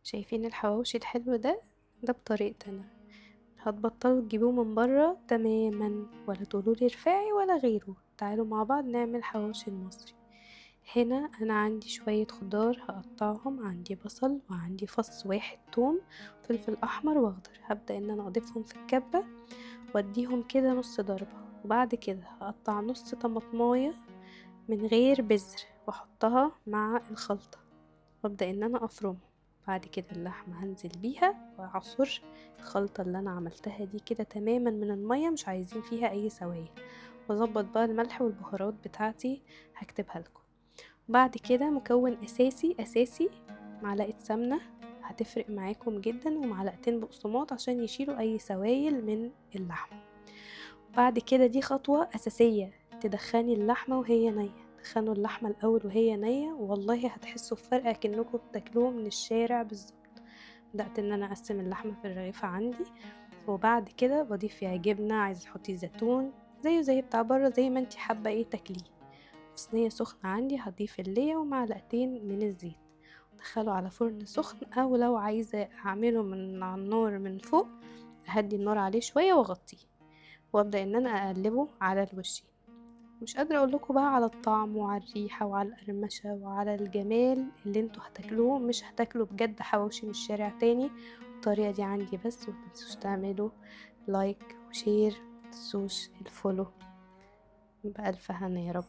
شايفين الحواوشي الحلو ده بطريقتي انا. هتبطلوا تجيبوه من بره تماما، ولا تقولولي رفاعي ولا غيره. تعالوا مع بعض نعمل حواوشي المصري. هنا انا عندي شوية خضار هقطعهم، عندي بصل وعندي فص واحد توم، فلفل احمر واخضر. هبدأ ان انا اضيفهم في الكبة واديهم كده نص ضربة، وبعد كده هقطع نص طماطماية من غير بذر واحطها مع الخلطة، وابدأ ان انا افرمه. بعد كده اللحمة هنزل بيها واعصر الخلطة اللي انا عملتها دي كده تماما من المية، مش عايزين فيها اي سوائل. واظبط بقى الملح والبهارات بتاعتي، هكتبها لكم. بعد كده مكون اساسي معلقة سمنة هتفرق معاكم جدا، ومعلقتين بقسماط عشان يشيلوا اي سوائل من اللحمة. بعد كده دي خطوة أساسية، تدخني اللحمة وهي نية. دخنوا اللحمة الأول وهي نية، والله هتحسوا بفرق كأنكم بتاكلوه من الشارع بالظبط. بدأت إن أنا أقسم اللحمة في الرغيفة عندي، وبعد كده بضيف فيها جبنة، عايزة تحطي زيتون زيه زي بتاع بره، زي ما انتي حابة ايه تاكليه. في صينية سخنة عندي هضيف اللية ومعلقتين من الزيت، دخله على فرن سخن، أو لو عايزة أعمله من على النار من فوق هدي النار عليه شوية واغطيه، وابدا ان انا اقلبه على الوشين. مش قادره اقول لكم بقى على الطعم وعلى الريحه وعلى القرمشه وعلى الجمال اللي انتوا هتاكلوه. مش هتاكلوا بجد حواوشي من الشارع تاني. الطريقه دي عندي بس، ومتنسوش تعملوا لايك وشير، متنسوش الفولو. بألف هنا يا رب.